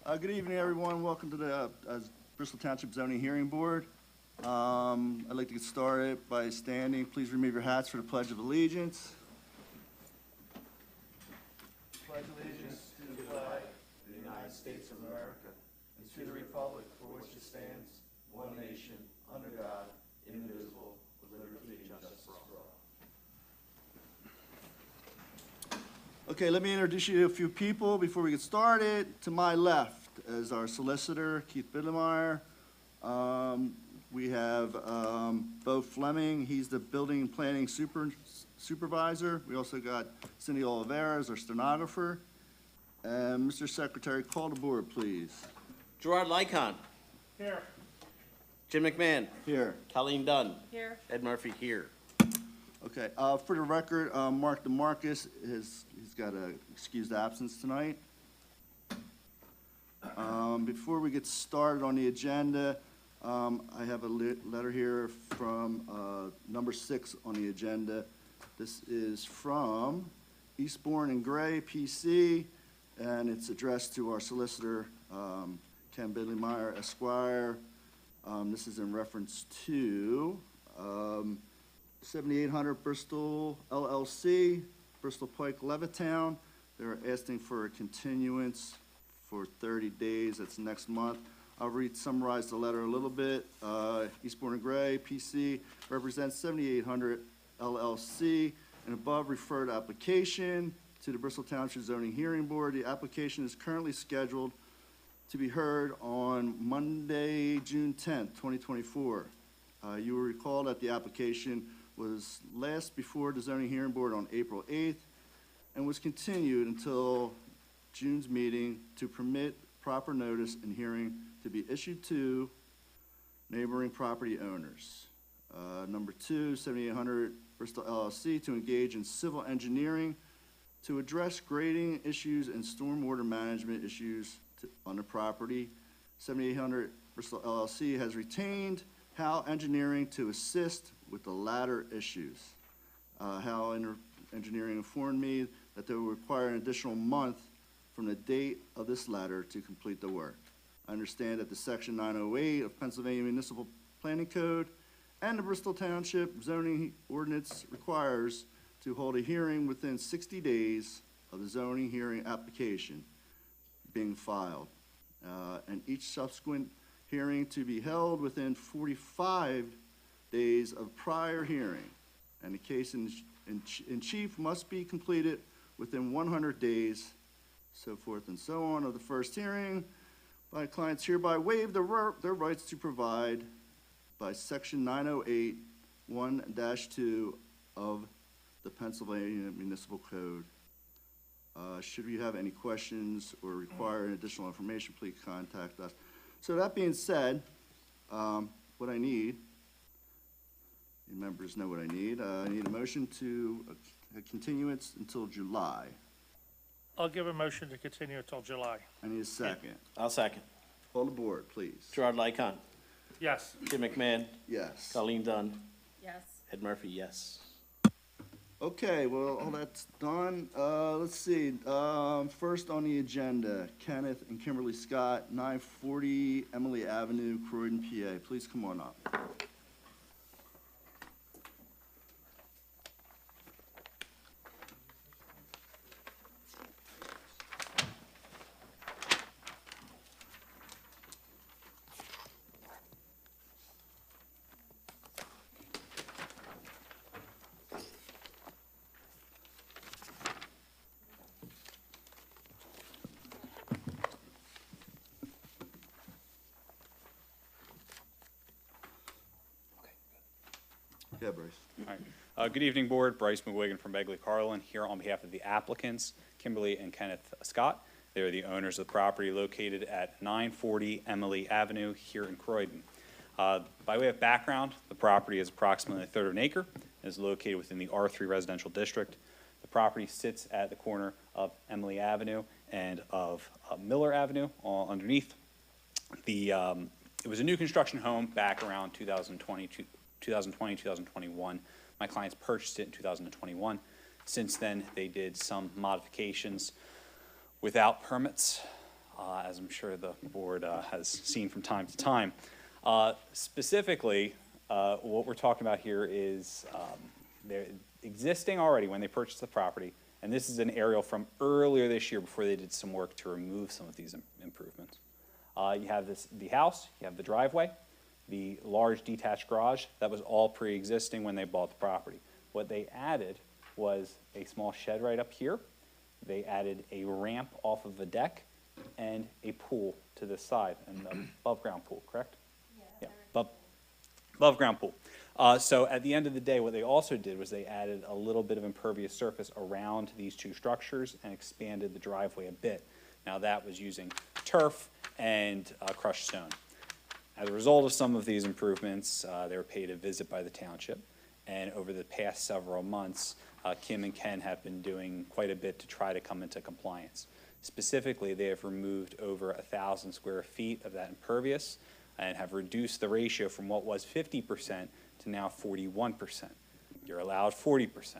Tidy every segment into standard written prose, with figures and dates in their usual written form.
Good evening, everyone. Welcome to the Bristol Township Zoning Hearing Board. I'd like to get started by standing. Please remove your hats for the Pledge of Allegiance. Pledge allegiance to the flag of the United States of America and to the republic for which it stands, one nation, under God, indivisible, with liberty and justice for all. Okay, let me introduce you to a few people before we get started. To my left is our solicitor, Keith Bidlemeyer. We have Bo Fleming. He's the building and planning supervisor. We also got Cindy Oliveira as our stenographer. And Mr. Secretary, call the board, please. Gerard Lycon. Here. Jim McMahon. Here. Colleen Dunn. Here. Ed Murphy here. Okay, for the record, Mark DeMarcus, he's got an excused absence tonight. Before we get started on the agenda, I have a letter here from number 6 on the agenda. This is from Eastbourne and Gray, PC, and it's addressed to our solicitor, Ken Bidlemeyer, Esquire. This is in reference to 7800 Bristol LLC, Bristol Pike, Levittown. They're asking for a continuance for 30 days. That's next month. I'll summarize the letter a little bit. Eastbourne and Gray, PC, represents 7800 LLC. An above referred application to the Bristol Township Zoning Hearing Board. The application is currently scheduled to be heard on Monday, June 10th, 2024. You will recall that the application was last before the Zoning Hearing Board on April 8th and was continued until June's meeting to permit proper notice and hearing to be issued to neighboring property owners. Number 2, 7800 Bristol LLC to engage in civil engineering to address grading issues and stormwater management issues on the property. 7800 Bristol LLC has retained Howe Engineering to assist with the latter issues. Howe Engineering informed me that they will require an additional month from the date of this letter to complete the work. I understand that the Section 908 of Pennsylvania Municipal Planning Code and the Bristol Township Zoning Ordinance requires to hold a hearing within 60 days of the zoning hearing application being filed, and each subsequent hearing to be held within 45 days of prior hearing, and the case in chief must be completed within 100 days, so forth and so on, of the first hearing. My clients hereby waive their rights to provide by Section 908 1-2 of the Pennsylvania Municipal Code. Should you have any questions or require additional information, please contact us. So that being said, what I need, you members know what I need. I need a motion to a continuance until July. I'll give a motion to continue until July. I need a second. I'll second. Call the board, please. Gerard Lycon. Yes. Jim McMahon. Yes. Colleen Dunn. Yes. Ed Murphy, yes. Okay, well, all that's done. Let's see. First on the agenda, Kenneth and Kimberly Scott, 940 Emily Avenue, Croydon, PA. Please come on up. Yeah, Bryce. All right. Good evening, Board. Bryce McGuigan from Begley Carlin here on behalf of the applicants, Kimberly and Kenneth Scott. They are the owners of the property located at 940 Emily Avenue here in Croydon. By way of background, the property is approximately a third of an acre and is located within the R3 residential district. The property sits at the corner of Emily Avenue and of Miller Avenue underneath. It was a new construction home back around 2020, 2021. My clients purchased it in 2021. Since then, they did some modifications without permits as I'm sure the board has seen from time to time. Specifically, what we're talking about here is they're existing already when they purchased the property, and this is an aerial from earlier this year before they did some work to remove some of these improvements. You have the house, you have the driveway, the large detached garage. That was all pre-existing when they bought the property. What they added was a small shed right up here. They added a ramp off of the deck and a pool to this side, an above-ground pool, correct? Yeah, above-ground pool. So at the end of the day, what they also did was they added a little bit of impervious surface around these two structures and expanded the driveway a bit. Now that was using turf and crushed stone. As a result of some of these improvements, they were paid a visit by the township, and over the past several months, Kim and Ken have been doing quite a bit to try to come into compliance. Specifically, they have removed over 1,000 square feet of that impervious and have reduced the ratio from what was 50% to now 41%. You're allowed 40%.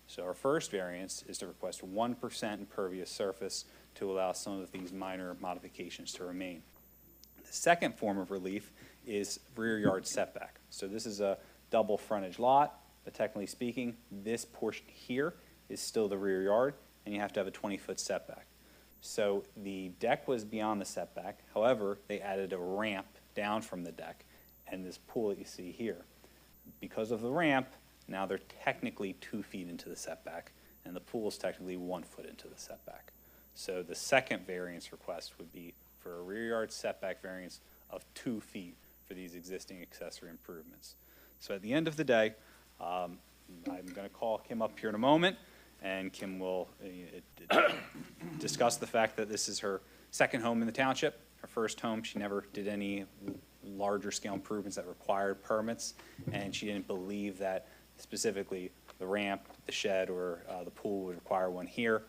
So our first variance is to request 1% impervious surface to allow some of these minor modifications to remain. The second form of relief is rear yard setback. So this is a double frontage lot, but technically speaking, this portion here is still the rear yard, and you have to have a 20-foot setback. So the deck was beyond the setback. However, they added a ramp down from the deck and this pool that you see here. Because of the ramp, now they're technically 2 feet into the setback, and the pool is technically 1 foot into the setback. So the second variance request would be for a rear yard setback variance of 2 feet for these existing accessory improvements. So at the end of the day, I'm going to call Kim up here in a moment, and Kim will discuss the fact that this is her second home in the township. Her first home, she never did any larger scale improvements that required permits, and she didn't believe that specifically the ramp, the shed, or the pool would require one here.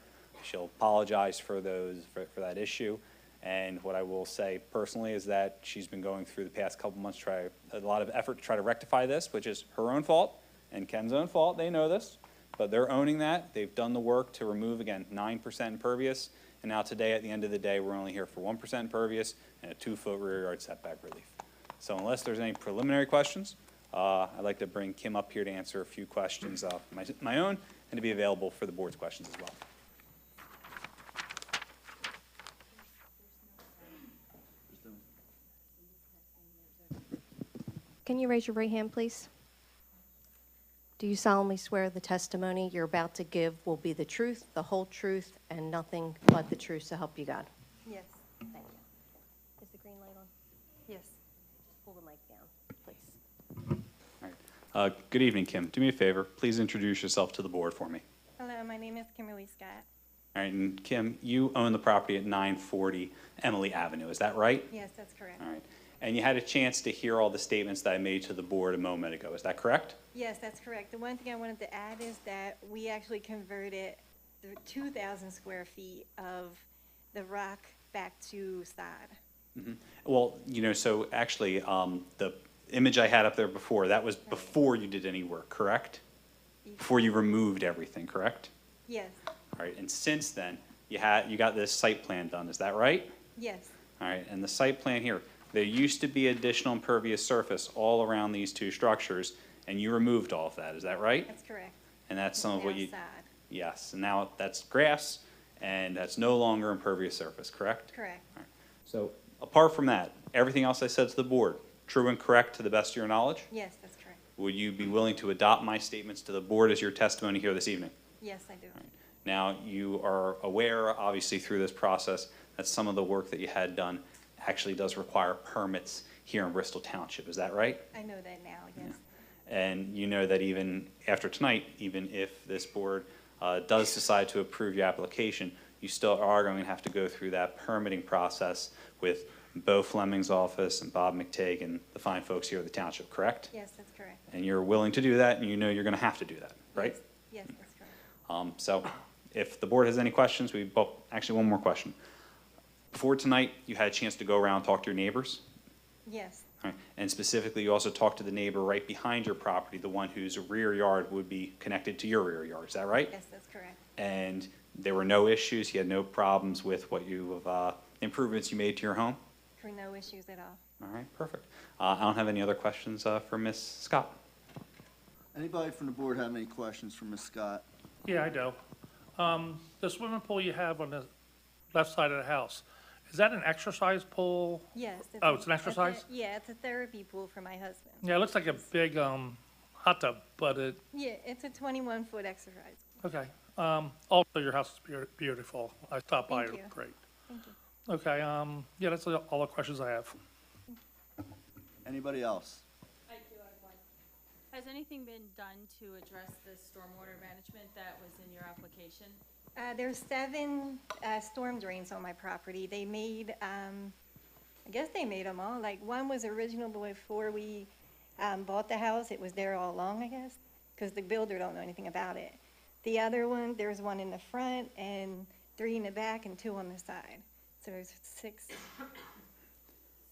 She'll apologize for for that issue. And what I will say personally is that she's been going through the past couple months, a lot of effort to try to rectify this, which is her own fault and Ken's own fault. They know this, but they're owning that. They've done the work to remove, again, 9% impervious. And now today, at the end of the day, we're only here for 1% impervious and a 2-foot rear yard setback relief. So unless there's any preliminary questions, I'd like to bring Kim up here to answer a few questions of my own and to be available for the board's questions as well. Can you raise your right hand, please? Do you solemnly swear the testimony you're about to give will be the truth, the whole truth, and nothing but the truth, so help you God? Yes, Thank you. Is the green light on? yes. Just pull the mic down, please. All right. Good evening, Kim. Do me a favor. Please introduce yourself to the board for me. Hello, my name is Kimberly Scott. All right, and Kim, you own the property at 940 Emily Avenue. Is that right? Yes, that's correct. All right. And you had a chance to hear all the statements that I made to the board a moment ago. Is that correct? Yes, that's correct. The one thing I wanted to add is that we actually converted the 2,000 square feet of the rock back to sod. Well, so actually, the image I had up there before, that was before you did any work, correct? Before you removed everything, correct? Yes, All right, and since then, you got this site plan done, is that right? yes, All right, and the site plan here, there used to be additional impervious surface all around these two structures, and you removed all of that, is that right? that's correct. And that's some of what Now you, sod. yes, and now that's grass, and that's no longer impervious surface, correct? Correct. So, apart from that, everything else I said to the board, true and correct to the best of your knowledge? Yes, that's correct. Would you be willing to adopt my statements to the board as your testimony here this evening? Yes, I do. Now, you are aware, obviously, through this process, that some of the work that you had done actually does require permits here in Bristol Township. Is that right? I know that now, yes. And you know that even after tonight, even if this board does decide to approve your application, you still are going to have to go through that permitting process with Bo Fleming's office and Bob McTague and the fine folks here at the township, correct? Yes, that's correct. And you're willing to do that, and you know you're going to have to do that, right? Yes, that's correct. So if the board has any questions, actually one more question. Before tonight, you had a chance to go around and talk to your neighbors? Yes, All right. And specifically, you also talked to the neighbor right behind your property, the one whose rear yard would be connected to your rear yard, is that right? yes, that's correct. And there were no issues, he had no problems with what you have improvements you made to your home? For no issues at all. All right, perfect. I don't have any other questions for Ms. Scott. Anybody from the board have any questions for Ms. Scott? Yeah, I do. The swimming pool you have on the left side of the house, is that an exercise pool? Yes. Oh, it's an exercise? Yeah, it's a therapy pool for my husband. Yeah, it looks like a big, hot tub, but Yeah, it's a 21-foot exercise. okay. Also, your house is beautiful. I stopped by, it Thank looked you. great. Thank you. Okay, yeah, that's all the questions I have. Anybody else? I do have one. Has anything been done to address the stormwater management that was in your application? There's 7 storm drains on my property. They made, I guess they made them all. Like, one was original before we bought the house. It was there all along, I guess, because the builder don't know anything about it. The other one, there's one in the front and 3 in the back and 2 on the side. So there's 6,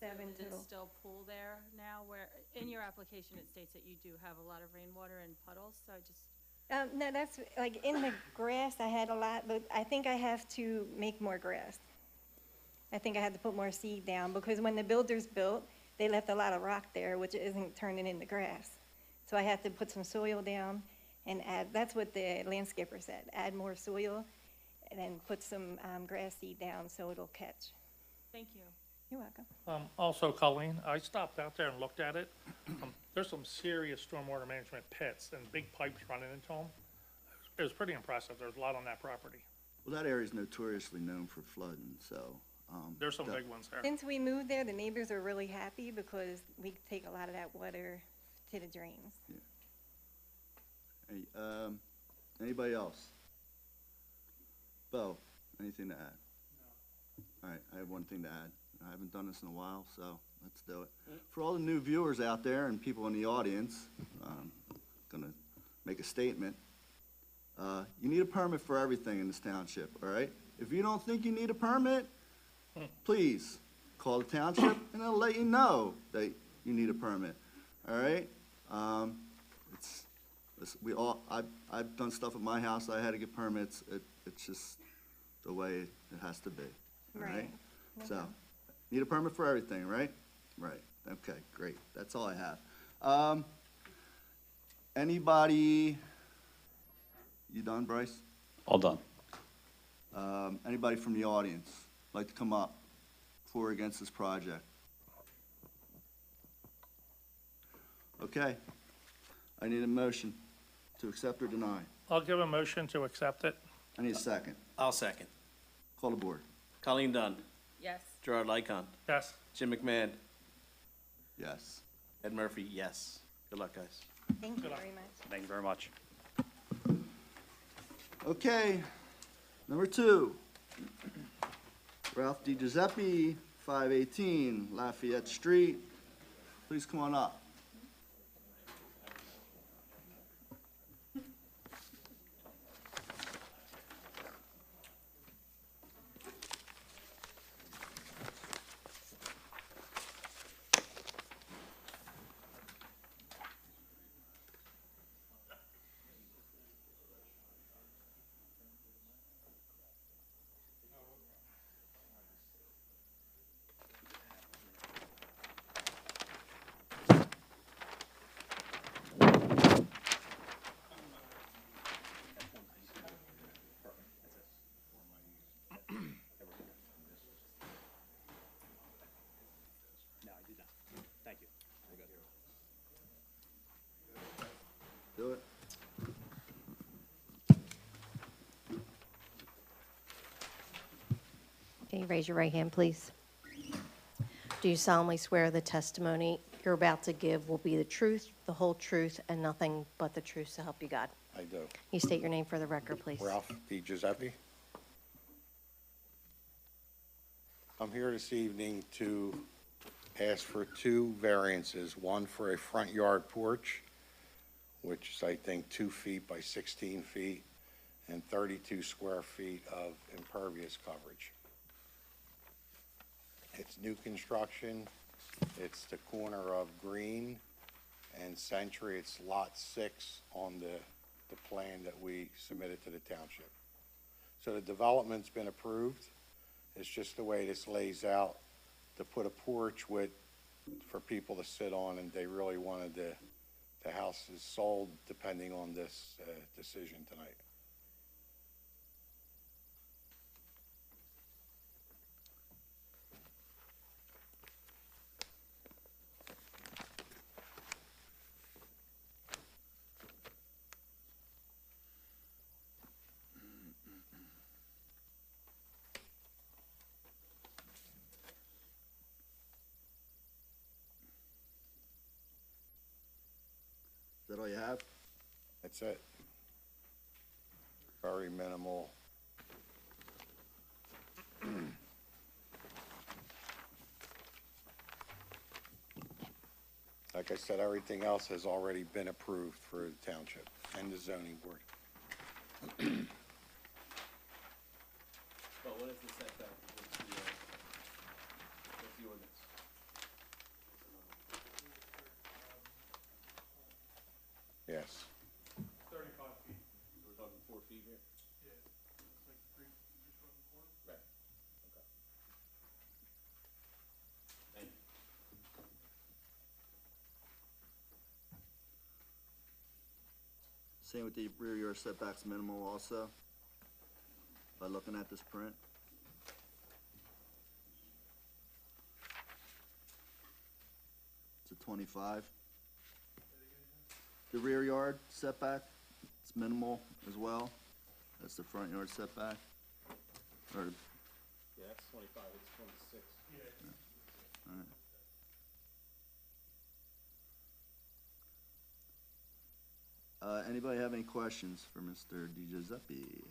7 Is it total. still pool there now where, in your application, it states that you do have a lot of rainwater and puddles, so I just, No, that's, like, in the grass, I had a lot, but I think I have to make more grass. I think I had to put more seed down, because when the builders built, they left a lot of rock there, which isn't turning into grass. So I had to put some soil down and add, that's what the landscaper said, add more soil, and then put some grass seed down so it'll catch. thank you. You're welcome. Also, Colleen, I stopped out there and looked at it. There's some serious stormwater management pits and big pipes running into them. It was pretty impressive. There's a lot on that property. Well, that area is notoriously known for flooding, so. There's some that- big ones there. Since we moved there, the neighbors are really happy because we take a lot of that water to the drains. Hey, anybody else? Bo, anything to add? No. All right, I have one thing to add. I haven't done this in a while, so let's do it. For all the new viewers out there and people in the audience, gonna make a statement. You need a permit for everything in this township, all right? If you don't think you need a permit, please call the township and they'll let you know that you need a permit, all right? I've done stuff at my house, I had to get permits, it's just the way it has to be, all right? Right. So, need a permit for everything, right? Right, okay, great, that's all I have. Anybody, you done, Bryce? All done. Anybody from the audience like to come up for or against this project? Okay, I need a motion to accept or deny. I'll give a motion to accept it. I need a second. I'll second. Call the board. Colleen Dunn, Yes. Gerard Lycon, Yes. Jim McMahon, Yes. Ed Murphy, yes. Good luck, guys. Thank you very much. Thank you very much. Okay, number 2. Ralph Di Giuseppe, 518 Lafayette Street. Please come on up. Do it. Can you raise your right hand, please? Do you solemnly swear the testimony you're about to give will be the truth, the whole truth, and nothing but the truth, so help you God? I do. You state your name for the record, please. Ralph Di Giuseppe. I'm here this evening to ask for 2 variances, one for a front yard porch, which is, I think, 2 feet by 16 feet, and 32 square feet of impervious coverage. It's new construction. It's the corner of Green and Century. It's Lot 6 on the plan that we submitted to the township. So the development's been approved. It's just the way this lays out, to put a porch with, for people to sit on, and they really wanted the houses sold depending on this decision tonight. Is that all you have? That's it. Very minimal. Like I said, everything else has already been approved for the township and the zoning board. But what is the setback? What's the ordinance? Yes. 35 feet. So we're talking 4 feet here? Yeah. It's like 3 foot and a quarter. Right. Okay. Thank you. Same with the rear yard setbacks minimal also, by looking at this print. It's a 25. The rear yard setback, it's minimal as well. That's the front yard setback. Or, Yeah, that's 25, it's 26. anybody have any questions for Mr. Di Giuseppe?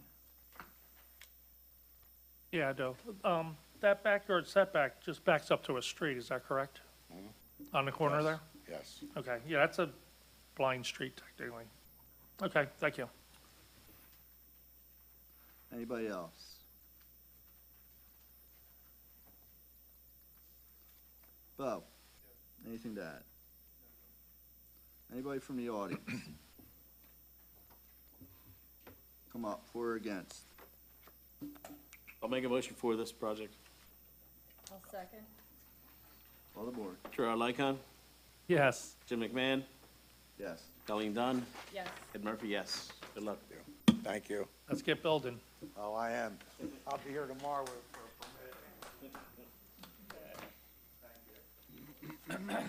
Yeah, I do. That backyard setback just backs up to a street, is that correct? On the corner there? Yes. Okay, yeah, that's a blind street technically. Okay, thank you. Anybody else? Bo, anything to add? Anybody from the audience? Come up, for or against? I'll make a motion for this project. I'll second. All the board? Gerard Lycon, Yes. Jim McMahon, Yes. Colleen Dunn, Yes. Ed Murphy, yes. Good luck. Thank you. Let's get building. Oh, I am. I'll be here tomorrow for a permit.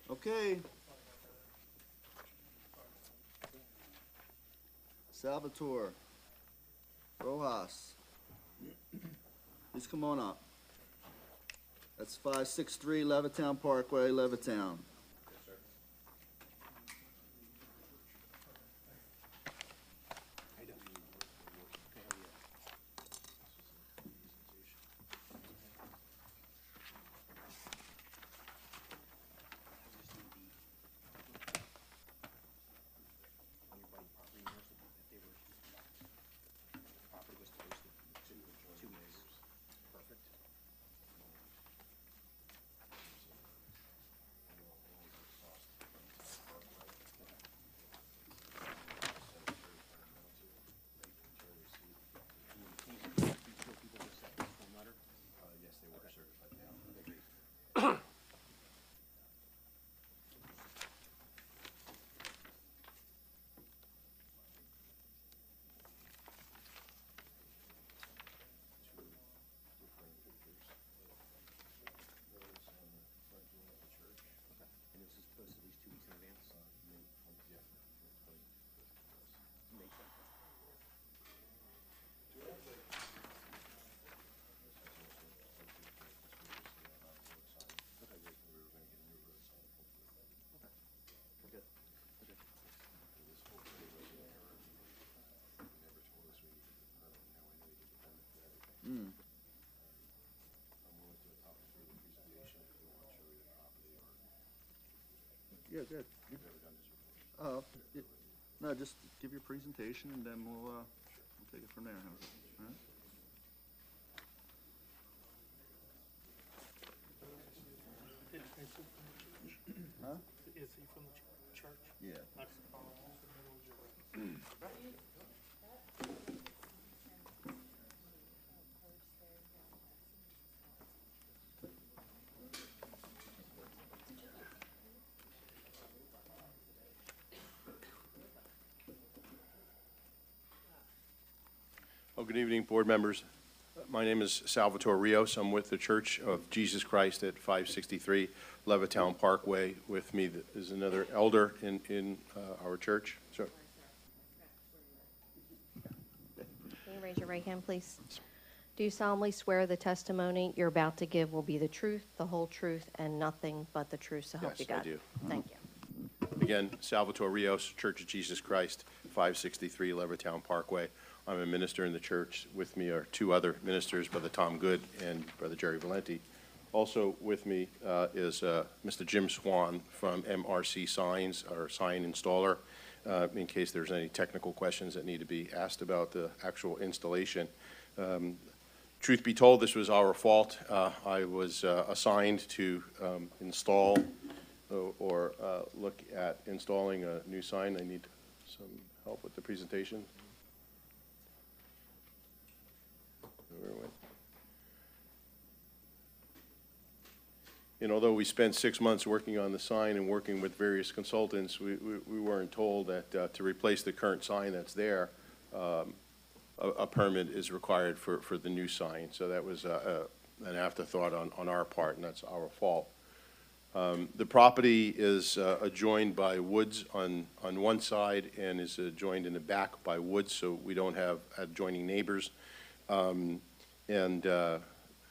Okay. Salvatore Rojas. Please come on up. That's 563 Levittown Parkway, Levittown. Yeah, good. Oh, yeah. No, just give your presentation and then we'll take it from there. How's it? All right? Huh? Is he from the church? Yeah. Well, good evening, board members. My name is Salvatore Rios. I'm with the Church of Jesus Christ at 563 Levittown Parkway. With me is another elder in our church. So, Can you raise your right hand, please? Do you solemnly swear the testimony you're about to give will be the truth, the whole truth, and nothing but the truth, so help Yes, you I God? do. Thank you. Again, Salvatore Rios, Church of Jesus Christ, 563 Levittown Parkway. I'm a minister in the church. With me are two other ministers, Brother Tom Good and Brother Jerry Valenti. Also with me is Mr. Jim Swan from MRC Signs, our sign installer, in case there's any technical questions that need to be asked about the actual installation. Truth be told, this was our fault. I was assigned to install or look at installing a new sign. I need some help with the presentation. And although we spent 6 months working on the sign and working with various consultants, we weren't told that to replace the current sign that's there, a permit is required for the new sign. So that was an afterthought on our part, and that's our fault. The property is adjoined by woods on one side and is adjoined in the back by woods, so we don't have adjoining neighbors.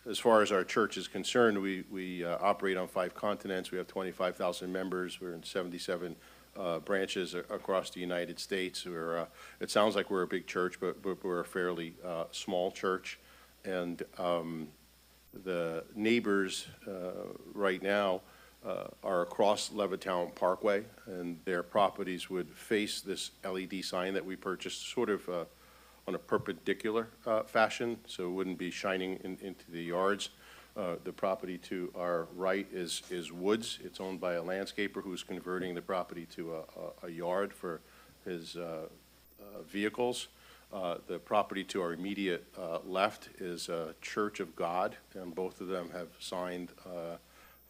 As far as our church is concerned, we operate on 5 continents. We have 25,000 members. We're in 77 branches across the United States. It sounds like we're a big church, but we're a fairly small church. And the neighbors right now are across Levittown Parkway, and their properties would face this LED sign that we purchased sort of on a perpendicular fashion, so it wouldn't be shining into the yards. The property to our right is woods. It's owned by a landscaper who's converting the property to a yard for his vehicles. The property to our immediate left is a Church of God, and both of them have signed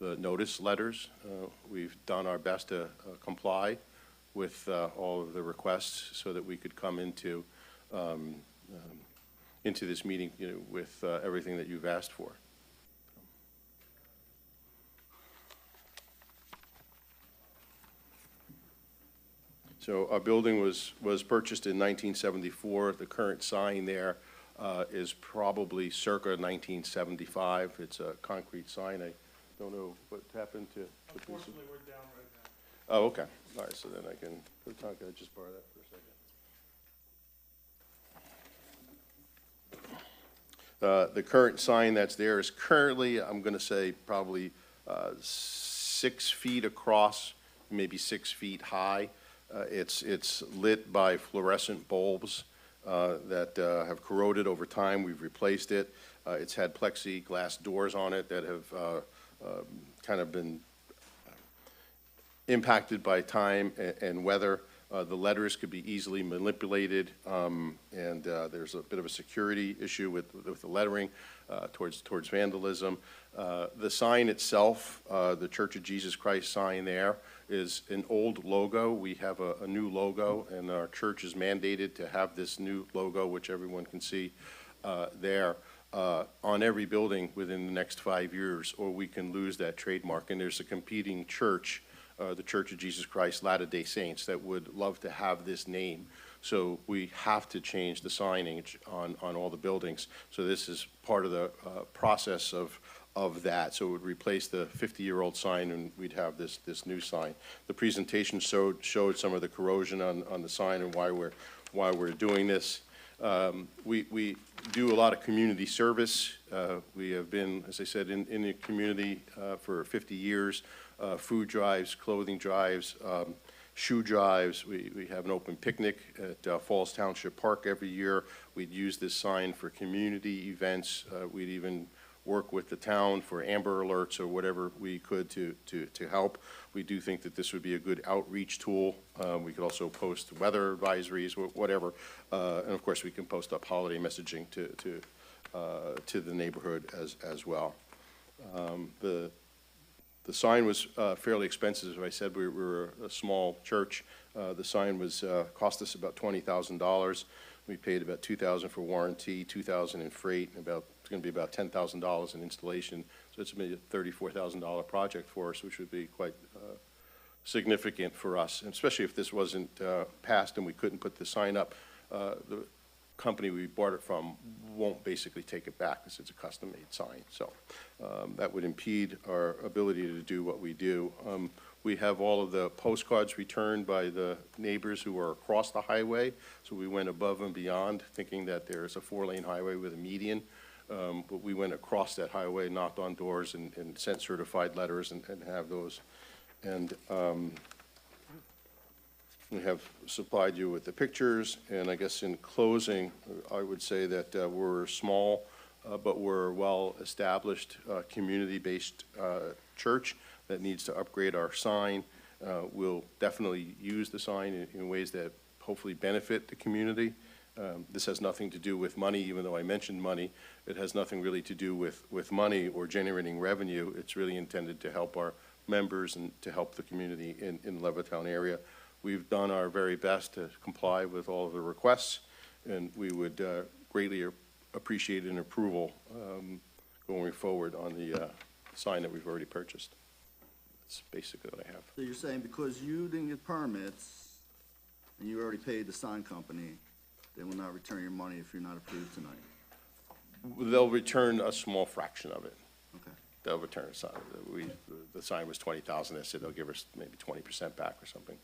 the notice letters. We've done our best to comply with all of the requests so that we could come into this meeting, with everything that you've asked for. So our building was purchased in 1974. The current sign there is probably circa 1975. It's a concrete sign. I don't know what happened to. Unfortunately, we're down right now. Oh, okay. All right. So then I can just borrow that for a second. The current sign that's there is currently, I'm going to say, probably 6 feet across, maybe 6 feet high. It's lit by fluorescent bulbs that have corroded over time. We've replaced it. It's had plexiglass doors on it that have kind of been impacted by time and weather. The letters could be easily manipulated, and there's a bit of a security issue with the lettering towards vandalism. The sign itself, the Church of Jesus Christ sign there, is an old logo. We have a new logo, and our church is mandated to have this new logo, which everyone can see there, on every building within the next 5 years, or we can lose that trademark. And there's a competing church, the Church of Jesus Christ Latter-day Saints, that would love to have this name. So we have to change the signage on all the buildings. So this is part of the process of that. So it would replace the 50-year-old sign, and we'd have this new sign. The presentation showed some of the corrosion on the sign and why we're doing this. We do a lot of community service. We have been, as I said, in the community for 50 years. Food drives, clothing drives, shoe drives. We have an open picnic at Falls Township Park every year. We'd use this sign for community events. We'd even work with the town for Amber Alerts or whatever we could to help. We do think that this would be a good outreach tool. We could also post weather advisories, whatever. And of course, we can post up holiday messaging to the neighborhood as well. The sign was fairly expensive. As I said, we were a small church. The sign cost us about $20,000. We paid about $2,000 for warranty, $2,000 in freight, and it's going to be about $10,000 in installation. So it's maybe a $34,000 project for us, which would be quite significant for us, and especially if this wasn't passed and we couldn't put the sign up. The company we bought it from won't basically take it back because it's a custom-made sign. So that would impede our ability to do what we do. We have all of the postcards returned by the neighbors who are across the highway, so we went above and beyond, thinking that there's a 4-lane highway with a median. But we went across that highway, knocked on doors, and sent certified letters and have those. And we have supplied you with the pictures, and I guess in closing, I would say that we're small, but we're a well-established, community-based church that needs to upgrade our sign. We'll definitely use the sign in ways that hopefully benefit the community. This has nothing to do with money, even though I mentioned money. It has nothing really to do with money or generating revenue. It's really intended to help our members and to help the community in the Levittown area. We've done our very best to comply with all of the requests, and we would greatly appreciate an approval going forward on the sign that we've already purchased. That's basically what I have. So you're saying because you didn't get permits and you already paid the sign company, they will not return your money if you're not approved tonight? They'll return a small fraction of it. Okay. They'll return a sign. The sign was $20,000. They said they'll give us maybe 20% back or something.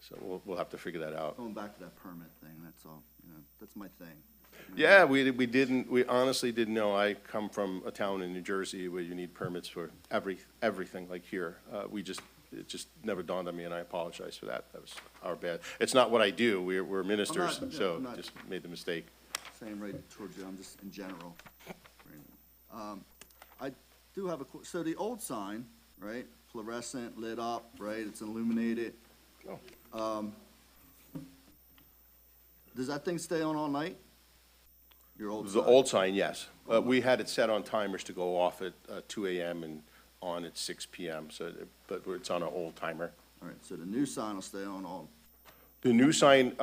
So we'll have to figure that out. Going back to that permit thing, that's all, that's my thing. Yeah, we honestly didn't know. I come from a town in New Jersey where you need permits for everything like here. It just never dawned on me, and I apologize for that. That was our bad. It's not what I do. We're ministers, I'm not just made the mistake. saying right towards you, I'm just in general. I do have so the old sign, right, fluorescent, lit up, right, it's illuminated. Does that thing stay on all night? Your old The sign? old sign, yes. We had it set on timers to go off at 2 a.m. and on at 6 p.m., but it's on an old timer. All right, so the new sign will stay on all, The new sign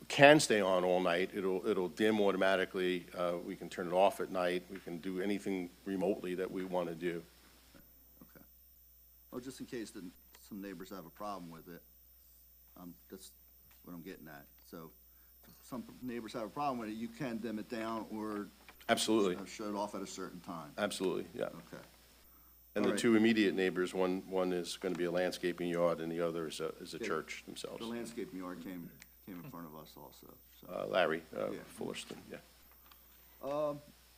can stay on all night. It'll dim automatically. We can turn it off at night. We can do anything remotely that we want to do. okay. Well, just in case some neighbors have a problem with it, that's what I'm getting at. So if some neighbors have a problem with it, you can dim it down or Absolutely, shut it off at a certain time. absolutely, yeah. Okay. And All the right. two immediate neighbors, one is going to be a landscaping yard, and the other is a church themselves. The landscaping yard came in front of us also, so. Larry Yeah. Fullerton, yeah.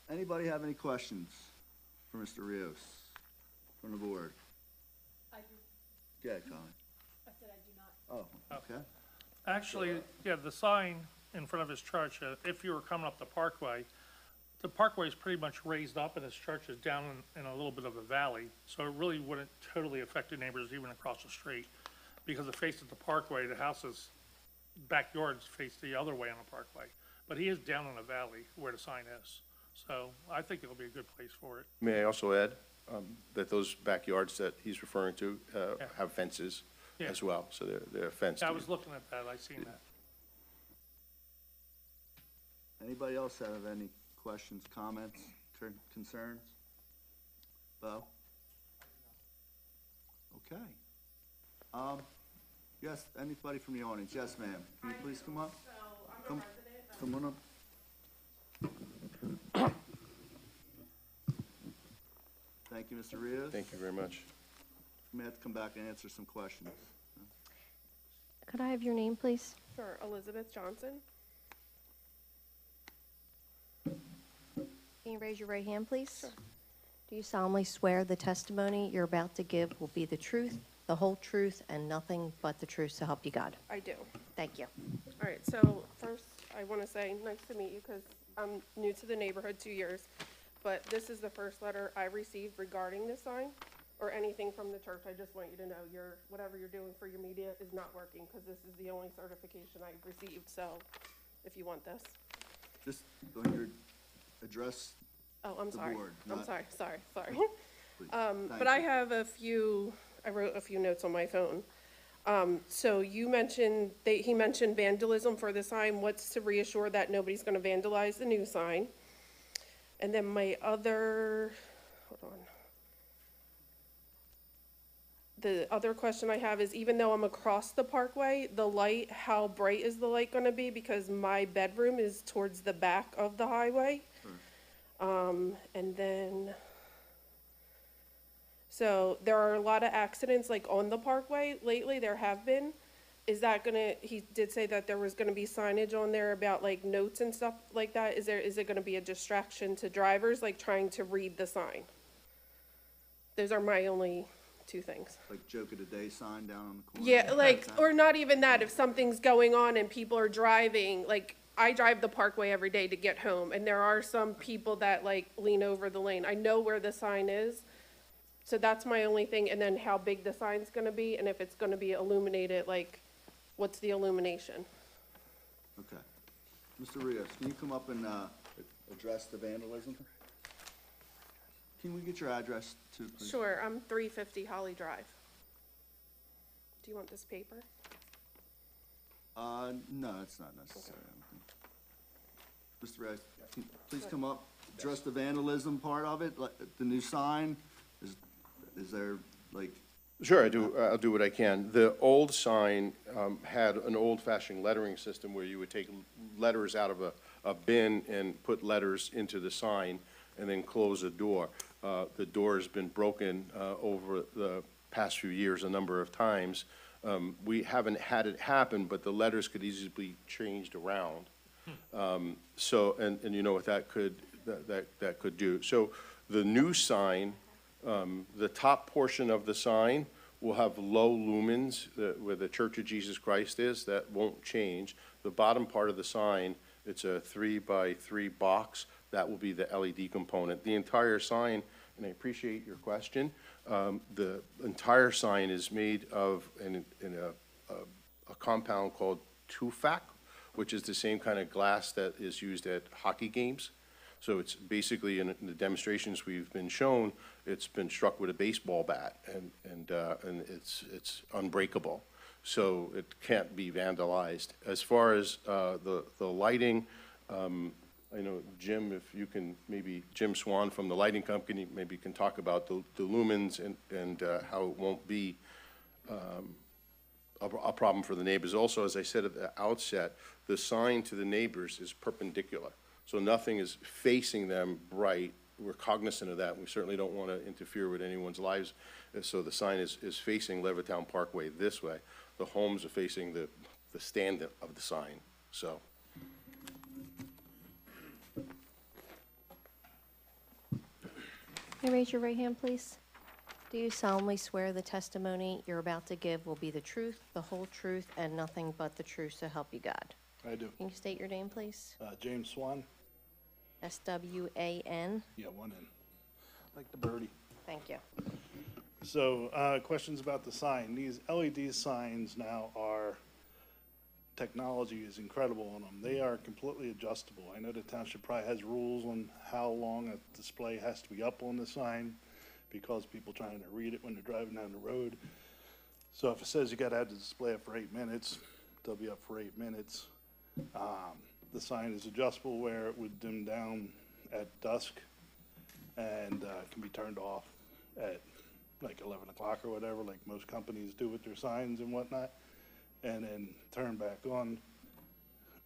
Anybody have any questions for Mr. Rios from the board? I do, Go ahead, Colin. I said I do not. Oh, okay. Actually, yeah, the sign in front of his church, if you were coming up the parkway is pretty much raised up and his church is down in a little bit of a valley. So it really wouldn't totally affect the neighbors even across the street. Because it faces the parkway, the houses, backyards face the other way on the parkway. But he is down in a valley where the sign is. So I think it'll be a good place for it. May I also add that those backyards that he's referring to have fences Yeah. as well, so they're fenced. Yeah, I was looking at that, I seen that. Anybody else have any questions, comments, concerns? Bo? Okay. Yes, anybody from the audience? Yes, ma'am. Can you please come up? Come on up. Thank you, Mr. Rios. Thank you very much. You may have to come back and answer some questions. Could I have your name, please? Sure, Elizabeth Johnson. Can you raise your right hand, please? Do you solemnly swear the testimony you're about to give will be the truth, the whole truth, and nothing but the truth, so help you God? I do. Thank you. All right, so first, I want to say nice to meet you because I'm new to the neighborhood, 2 years. But this is the first letter I received regarding this sign or anything from the church. I just want you to know whatever you're doing for your media is not working because this is the only certification I've received. So if you want this. Just on your address, Oh, I'm The sorry. board, I'm not- sorry. please. Thank But I you. have I wrote a few notes on my phone. So you mentioned, he mentioned vandalism for the sign. What's to reassure that nobody's gonna vandalize the new sign? And then my other, hold on. The other question I have is, even though I'm across the parkway, the light, how bright is the light gonna be? Because my bedroom is towards the back of the highway. And then, so there are a lot of accidents like on the parkway lately, there have been. Is that gonna, he did say that there was gonna be signage on there about like notes and stuff like that. Is it gonna be a distraction to drivers, like trying to read the sign? Those are my only two things. Like joke of the day sign down on the corner. Yeah, like, or not even that, if something's going on and people are driving, like, I drive the parkway every day to get home, and there are some people that like lean over the lane. I know where the sign is, so that's my only thing, and then how big the sign's gonna be, and if it's gonna be illuminated, like, what's the illumination? Okay. Mr. Rios, can you come up and, address the vandalism? Can we get your address too, please? Sure, I'm 350 Holly Drive. Do you want this paper? No, it's not necessary. I don't think. Mr. Rios, can you please come up, address the vandalism part of it, like, the new sign? Is there, like, Sure, I do, I'll do what I can. The old sign had an old-fashioned lettering system where you would take letters out of a bin and put letters into the sign and then close the door. The door has been broken over the past few years a number of times. We haven't had it happen, but the letters could easily be changed around. So, and you know what that could do. So the new sign, the top portion of the sign will have low lumens where the Church of Jesus Christ is. That won't change. The bottom part of the sign, it's a 3x3 box. That will be the LED component. The entire sign, and I appreciate your question, the entire sign is made of a compound called tufac, which is the same kind of glass that is used at hockey games. So it's basically, in the demonstrations we've been shown, it's been struck with a baseball bat, and it's unbreakable. So it can't be vandalized. As far as the lighting, I know, Jim, if you can, maybe Jim Swan from the lighting company, maybe can talk about the lumens and how it won't be a problem for the neighbors. Also, as I said at the outset, the sign to the neighbors is perpendicular. So nothing is facing them bright. We're cognizant of that. We certainly don't want to interfere with anyone's lives. So the sign is facing Levittown Parkway this way. The homes are facing the stand of the sign, so. Can you raise your right hand, please? Do you solemnly swear the testimony you're about to give will be the truth, the whole truth, and nothing but the truth, so help you God? I do. Can you state your name, please? James Swan. S-W-A-N. Yeah, one N. Like the birdie. Thank you. So, questions about the sign. These LED signs now are, technology is incredible on them. They are completely adjustable. I know the township probably has rules on how long a display has to be up on the sign because people trying to read it when they're driving down the road. So if it says you gotta have the display up for 8 minutes, they'll be up for 8 minutes. The sign is adjustable where it would dim down at dusk and can be turned off at like 11 o'clock or whatever, like most companies do with their signs and whatnot, and then turn back on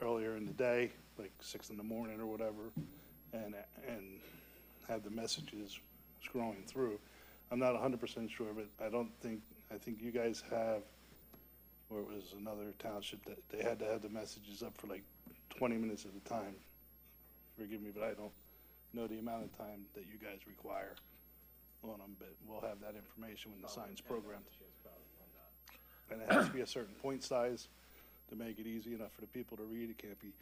earlier in the day, like 6 in the morning or whatever, and have the messages scrolling through. I'm not 100% sure, but I think you guys have, or it was another township that they had to have the messages up for like 20 minutes at a time. Forgive me, but I don't know the amount of time that you guys require on them, but we'll have that information when the sign's programmed. And it has to be a certain point size to make it easy enough for the people to read. It can't be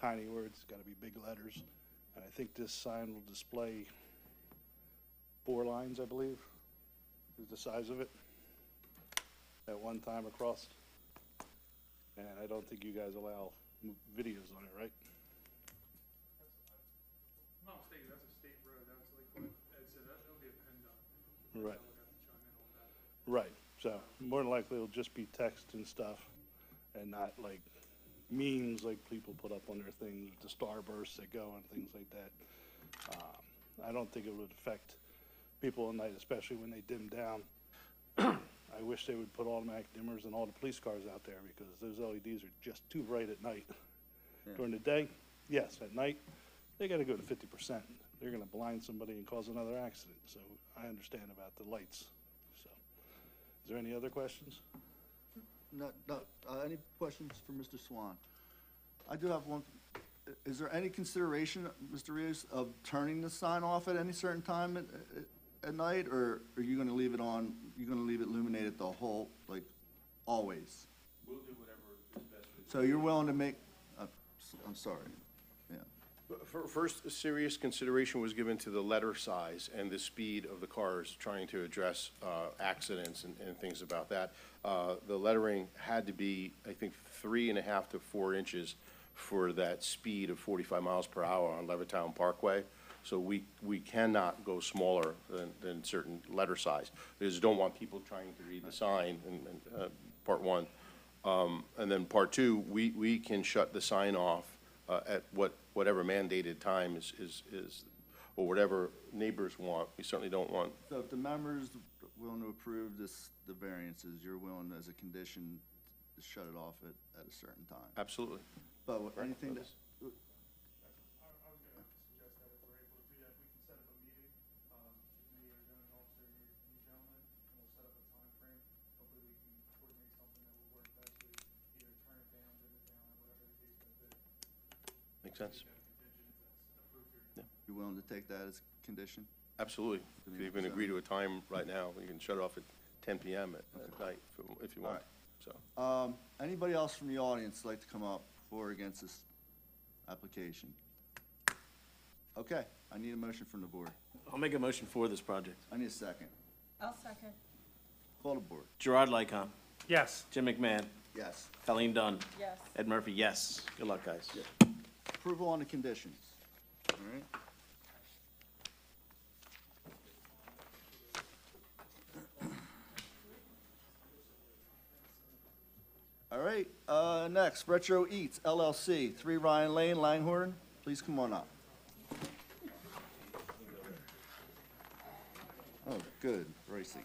tiny words, it's gotta be big letters. And I think this sign will display 4 lines, I believe, is the size of it at one time across. And I don't think you guys allow videos on it, right? No, state, that's a state road, that's like what Ed said, that'll be a PennDOT. Right. Right. So more than likely it'll just be text and stuff and not like memes like people put up on their things, the starbursts that go and things like that. I don't think it would affect people at night, especially when they dim down. I wish they would put automatic dimmers in all the police cars out there because those LEDs are just too bright at night. During the day, yes, at night, they gotta go to 50%. They're gonna blind somebody and cause another accident, so I understand about the lights, so. Is there any other questions? No, any questions for Mr. Swan? I do have one. Is there any consideration, Mr. Rios, of turning the sign off at any certain time at night, or are you gonna leave it on, you're gonna leave it illuminated the whole, like, always? We'll do whatever is best for the. So you're willing to make, I'm sorry, yeah. First, serious consideration was given to the letter size and the speed of the cars, trying to address accidents and things about that. The lettering had to be, I think, 3.5 to 4 inches for that speed of 45 miles per hour on Levittown Parkway. So we cannot go smaller than certain letter size. We just don't want people trying to read the sign, and part one. And then part two, we can shut the sign off at whatever mandated time is, or whatever neighbors want. We certainly don't want. So if the members willing to approve the variances, you're willing as a condition to shut it off at a certain time? Absolutely. But anything that, I was gonna suggest that if we're able to do that, we can set up a meeting, with me or zoning officer, you gentlemen, and we'll set up a time frame. Hopefully we can coordinate something that will work best, we either turn it down, dim it down, or whatever the case may be. Makes sense. you're willing to take that as a condition? Absolutely. If you even agree to a time right now, you can shut it off at 10 PM at night if you want. So. Anybody else from the audience like to come up for or against this application? Okay, I need a motion from the board. I'll make a motion for this project. I need a second. I'll second. Call the board. Gerard Lycom, Yes. Jim McMahon, Yes. Colleen Dunn, Yes. Ed Murphy, yes. Good luck, guys. Approval on the conditions. All right. All right, next, Retro Eats LLC, 3 Ryan Lane, Langhorne. Please come on up. Oh, good, Bryce again.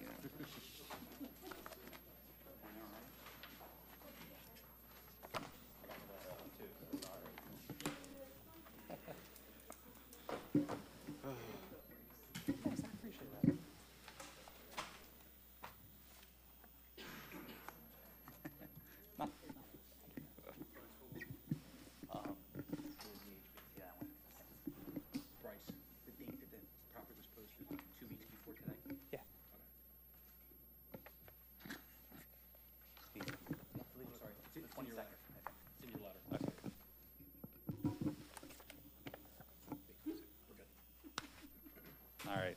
All right.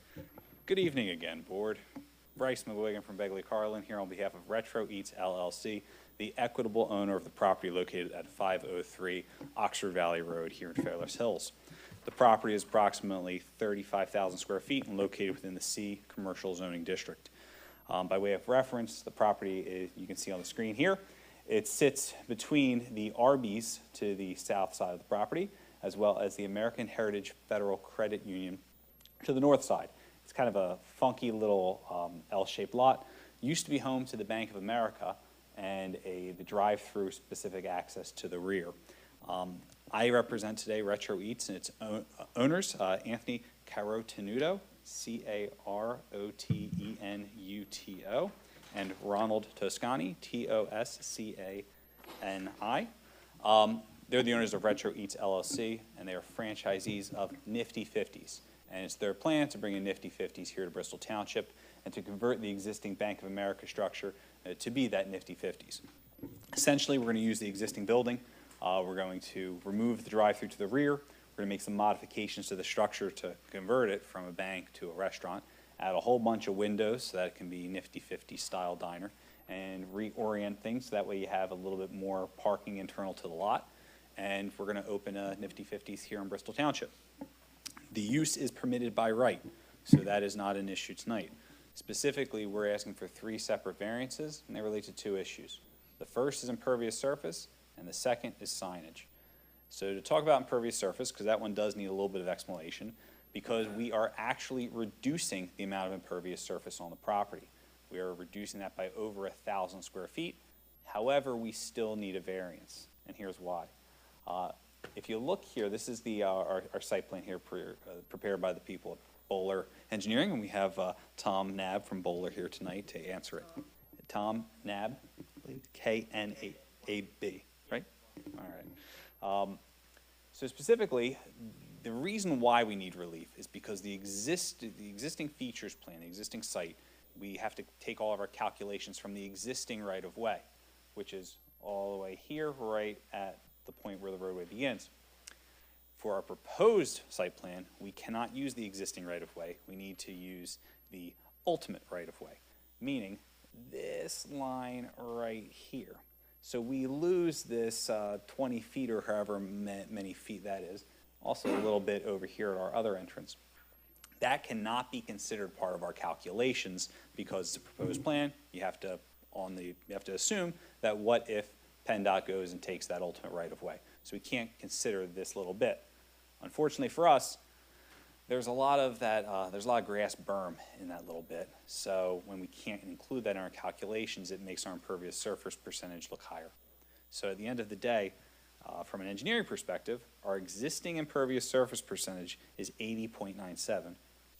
Good evening again, Board. Bryce McGuigan from Begley Carlin here on behalf of Retro Eats LLC, the equitable owner of the property located at 503 Oxford Valley Road here in Fairless Hills. The property is approximately 35,000 square feet and located within the C Commercial Zoning District. By way of reference, the property is, you can see on the screen here, it sits between the Arby's to the south side of the property, as well as the American Heritage Federal Credit Union to the north side. It's kind of a funky little L-shaped lot. Used to be home to the Bank of America and the drive-through specific access to the rear. I represent today Retro Eats and its owners, Anthony Carotenuto, Carotenuto, and Ronald Toscani, Toscani. They're the owners of Retro Eats LLC, and they are franchisees of Nifty 50s. And it's their plan to bring in Nifty 50s here to Bristol Township and to convert the existing Bank of America structure to be that Nifty 50s. Essentially, we're going to use the existing building. We're going to remove the drive-through to the rear. We're going to make some modifications to the structure to convert it from a bank to a restaurant, add a whole bunch of windows so that it can be Nifty 50 style diner, and reorient things so that way you have a little bit more parking internal to the lot. And we're going to open a Nifty 50s here in Bristol Township. The use is permitted by right, so that is not an issue tonight. Specifically, we're asking for 3 separate variances, and they relate to 2 issues. The first is impervious surface, and the second is signage. So to talk about impervious surface, because that one does need a little bit of explanation, because we are actually reducing the amount of impervious surface on the property. We are reducing that by over 1,000 square feet. However, we still need a variance, and here's why. If you look here, this is our site plan here prepared by the people at Bowler Engineering, and we have Tom Nab from Bowler here tonight to answer it. Tom Nab, I believe, K-N-A-B, right? All right. So specifically, the reason why we need relief is because the existing features plan, the existing site, we have to take all of our calculations from the existing right-of-way, which is all the way here, right at the point where the roadway begins. For our proposed site plan, we cannot use the existing right-of-way. We need to use the ultimate right-of-way, meaning this line right here. So we lose this 20 feet or however many feet that is, also a little bit over here at our other entrance. That cannot be considered part of our calculations because it's a proposed plan. You have to assume that what if PennDOT goes and takes that ultimate right-of-way. So we can't consider this little bit. Unfortunately for us, there's a lot of grass berm in that little bit. So when we can't include that in our calculations, it makes our impervious surface percentage look higher. So at the end of the day, from an engineering perspective, our existing impervious surface percentage is 80.97.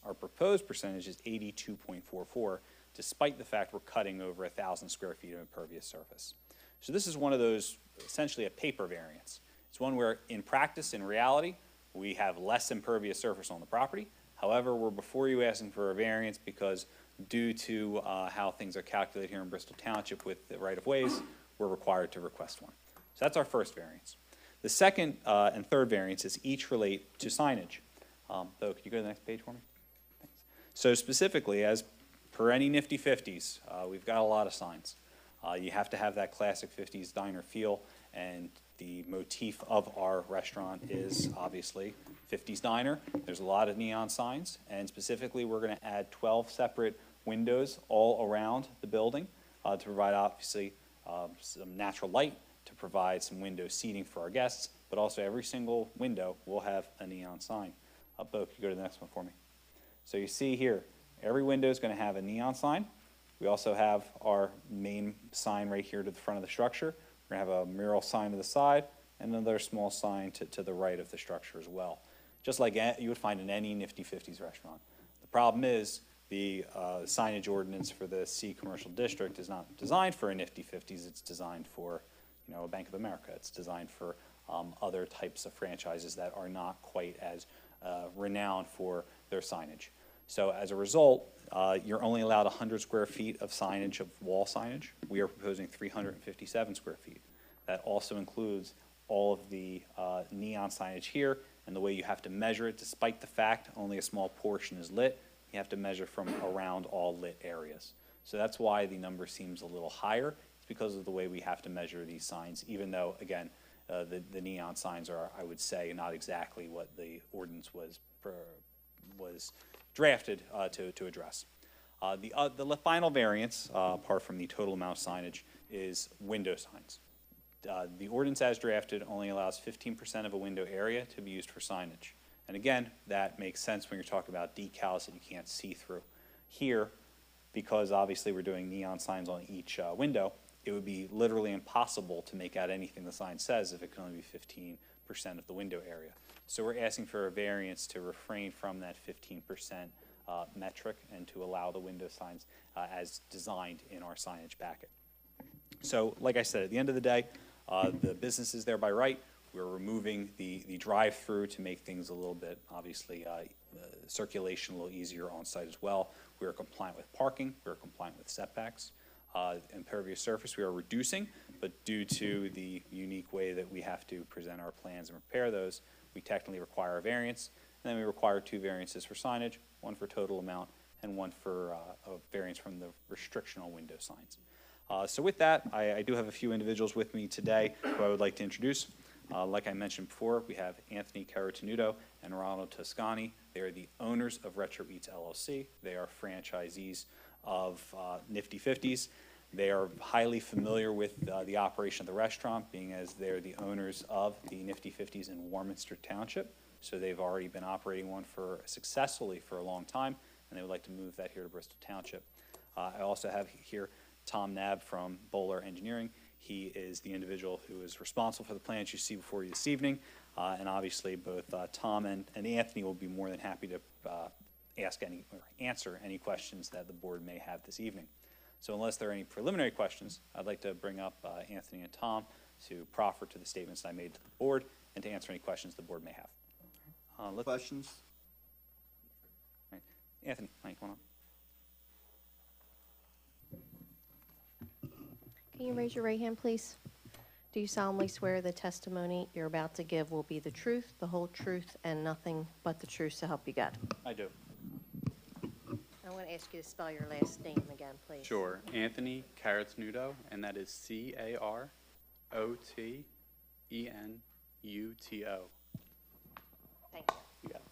Our proposed percentage is 82.44, despite the fact we're cutting over 1,000 square feet of impervious surface. So this is one of those, essentially a paper variance. It's one where, in practice, in reality, we have less impervious surface on the property. However, we're before you asking for a variance because due to how things are calculated here in Bristol Township with the right-of-ways, we're required to request one. So that's our first variance. The second and third variances each relate to signage. Bo, could you go to the next page for me? Thanks. So specifically, as per any nifty 50s, we've got a lot of signs. You have to have that classic 50s diner feel, and the motif of our restaurant is obviously 50s diner. There's a lot of neon signs, and specifically we're going to add 12 separate windows all around the building to provide obviously some natural light, to provide some window seating for our guests, but also every single window will have a neon sign. Bo, could you go to the next one for me? So you see here, every window is going to have a neon sign. We also have our main sign right here to the front of the structure. We're going to have a mural sign to the side and another small sign to the right of the structure as well, just like you would find in any nifty 50s restaurant. The problem is the signage ordinance for the C commercial district is not designed for a nifty 50s. It's designed for, a Bank of America. It's designed for other types of franchises that are not quite as renowned for their signage. So as a result, you're only allowed 100 square feet of signage, of wall signage. We are proposing 357 square feet. That also includes all of the neon signage here and the way you have to measure it. Despite the fact only a small portion is lit, you have to measure from around all lit areas. So that's why the number seems a little higher. It's because of the way we have to measure these signs, even though, again, the neon signs are, I would say, not exactly what the ordinance was drafted to address. The final variance, apart from the total amount of signage, is window signs. The ordinance as drafted only allows 15% of a window area to be used for signage. And again, that makes sense when you're talking about decals that you can't see through. Here, because obviously we're doing neon signs on each window, it would be literally impossible to make out anything the sign says if it can only be 15% of the window area. So we're asking for a variance to refrain from that 15% metric and to allow the window signs as designed in our signage packet. So like I said, at the end of the day, the business is there by right. We're removing the drive-through to make things a little bit, obviously, circulation a little easier on site as well. We are compliant with parking. We are compliant with setbacks. Impervious surface we are reducing, but due to the unique way that we have to present our plans and prepare those, we technically require a variance, and then we require 2 variances for signage, one for total amount and one for a variance from the restriction on window signs. So with that, I do have a few individuals with me today who I would like to introduce. Like I mentioned before, we have Anthony Caratanudo and Ronald Toscani. They are the owners of Retro Eats LLC. They are franchisees of Nifty Fifties. They are highly familiar with the operation of the restaurant, being as they're the owners of the Nifty Fifties in Warminster Township. So they've already been operating one successfully for a long time, and they would like to move that here to Bristol Township. I also have here Tom Nab from Bowler Engineering. He is the individual who is responsible for the plans you see before you this evening. And obviously, both Tom and Anthony will be more than happy to answer any questions that the board may have this evening. So unless there are any preliminary questions, I'd like to bring up Anthony and Tom to proffer to the statements I made to the board and to answer any questions the board may have. Questions? Right. Anthony, why don't you come on up? Can you raise your right hand, please? Do you solemnly swear the testimony you're about to give will be the truth, the whole truth, and nothing but the truth so help you God? I do. I want to ask you to spell your last name again, please. Sure. Anthony Caratnudo, and that is Carotenuto. Thank you. You got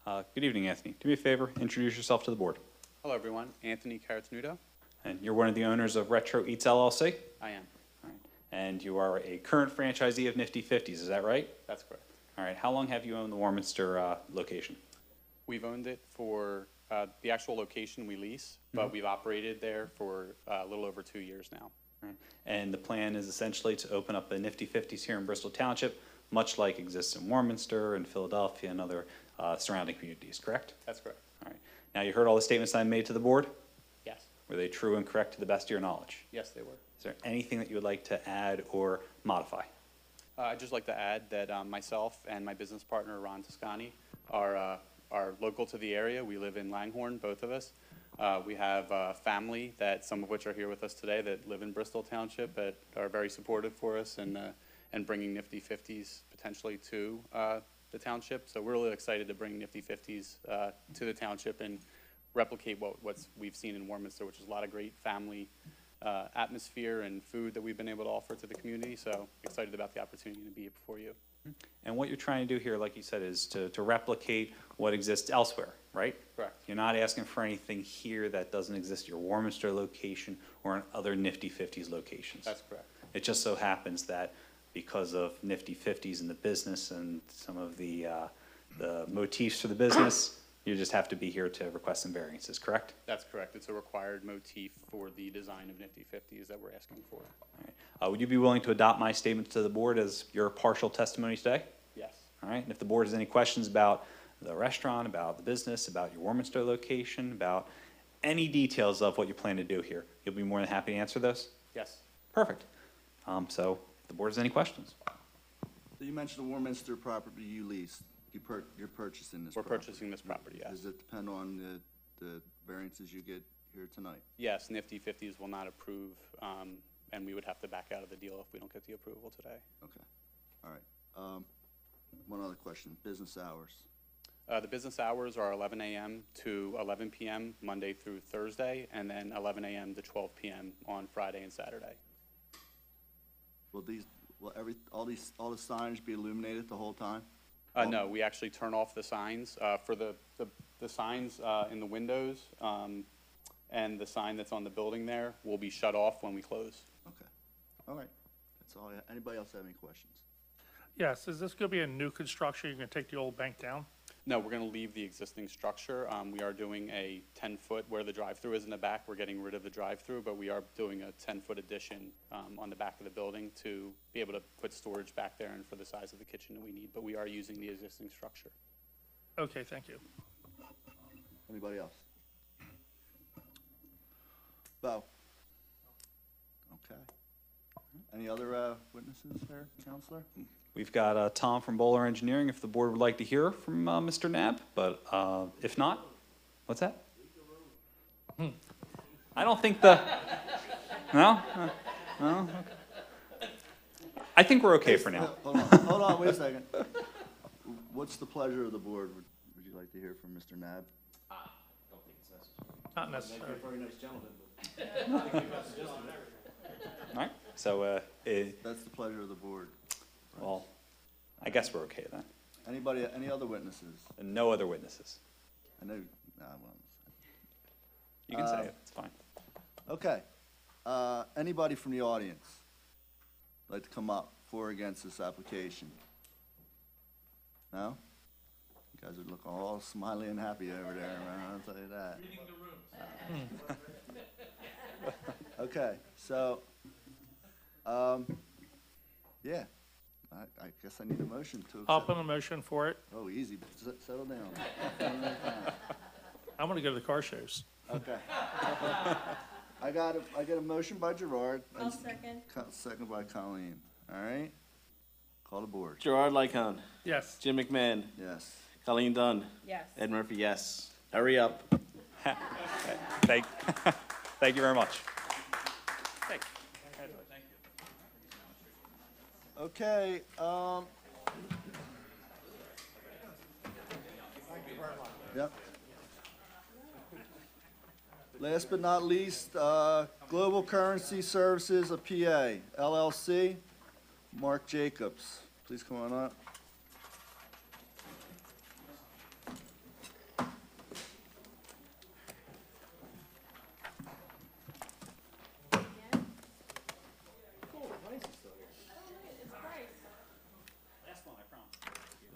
it. Good evening, Anthony. Do me a favor, introduce yourself to the board. Hello, everyone. Anthony Caratnudo. And you're one of the owners of Retro Eats LLC? I am. All right. And you are a current franchisee of Nifty Fifties, is that right? That's correct. All right. How long have you owned the Warminster location? We've owned it for the actual location we lease, but we've operated there for a little over 2 years now. All right. And the plan is essentially to open up a Nifty Fifties here in Bristol Township, much like exists in Warminster and Philadelphia and other surrounding communities, correct? That's correct. All right. Now, you heard all the statements I made to the board? Yes. Were they true and correct to the best of your knowledge? Yes, they were. Is there anything that you would like to add or modify? I'd just like to add that myself and my business partner, Ron Toscani, are local to the area. We live in Langhorne, both of us. We have family, that some of which are here with us today, that live in Bristol Township, that are very supportive for us and bringing Nifty Fifties potentially to the township. So we're really excited to bring Nifty Fifties to the township and replicate what we've seen in Warminster, which is a lot of great family atmosphere and food that we've been able to offer to the community. So excited about the opportunity to be here before you. And what you're trying to do here, like you said, is to replicate what exists elsewhere, right? Correct. You're not asking for anything here that doesn't exist at your Warminster location or in other Nifty Fifties locations. That's correct. It just so happens that because of Nifty Fifties in the business and some of the motifs for the business, you just have to be here to request some variances, correct? That's correct. It's a required motif for the design of Nifty Fifties that we're asking for. All right. Would you be willing to adopt my statement to the board as your partial testimony today? Yes. All right. And if the board has any questions about the restaurant, about the business, about your Warminster location, about any details of what you plan to do here, you'll be more than happy to answer those? Yes. Perfect. So if the board has any questions. So you mentioned the Warminster property you leased. You're purchasing this We're property. purchasing this property, yes. Does it depend on the variances you get here tonight? Yes, Nifty Fifties will not approve, and we would have to back out of the deal if we don't get the approval today. Okay, all right. One other question, business hours. The business hours are 11 a.m. to 11 p.m. Monday through Thursday, and then 11 a.m. to 12 p.m. on Friday and Saturday. Will all the signage be illuminated the whole time? No, we actually turn off the signs. For the signs in the windows and the sign that's on the building there will be shut off when we close. Okay, all right. That's all. Anybody else have any questions? Yes, is this going to be a new construction? You're going to take the old bank down? No, we're going to leave the existing structure. We are doing a 10-foot where the drive-through is in the back. We're getting rid of the drive-through, but we are doing a 10-foot addition on the back of the building to be able to put storage back there and for the size of the kitchen that we need. But we are using the existing structure. Okay, thank you. Anybody else? Bo? Okay. Any other witnesses there, Counselor? We've got Tom from Bowler Engineering, if the board would like to hear from Mr. Knapp, but if not, what's that? I don't think no? No? Okay. I think we're okay for now. Hold on, wait a second. What's the pleasure of the board? Would you like to hear from Mr. Knapp? Don't think it's necessary. Not necessary. You're a very nice gentleman, but. All right, so, That's the pleasure of the board. well, I guess we're okay then. Any other witnesses? And no other witnesses. I know, You can say it, it's fine. Okay. Anybody from the audience like to come up for or against this application? No? You guys are looking all smiley and happy over there, man, I'll tell you that. Okay, so, yeah, I guess I need a motion to I'll accept. put a motion for it. Oh, easy, settle down. I'm gonna go to the car shows. Okay. I got a motion by Gerard. I'll second. Second by Colleen, all right? Call the board. Gerard Lycon, Yes. Jim McMahon, Yes. Colleen Dunn, Yes. Ed Murphy, yes. Hurry up. Thank, thank you very much. Okay, Yep. Last but not least, Global Currency Services of PA, LLC, Mark Jacobs. Please come on up.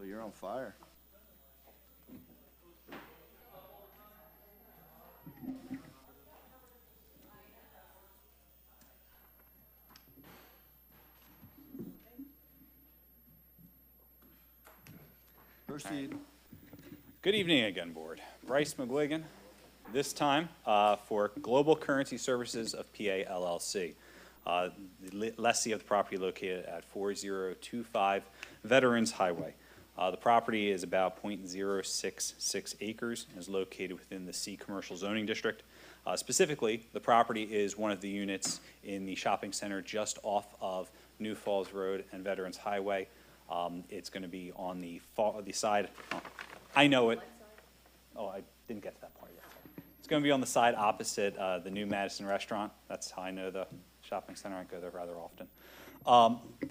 Oh, you're on fire. Proceed. Good evening again, Board. Bryce McGuigan, this time for Global Currency Services of PA LLC, the lessee of the property located at 4025 Veterans Highway. The property is about .066 acres and is located within the C Commercial Zoning District. Specifically, the property is one of the units in the shopping center just off of New Falls Road and Veterans Highway. It's going to be on the side, I know it. Oh, I didn't get to that part yet. It's going to be on the side opposite the new Madison restaurant. That's how I know the shopping center. I go there rather often.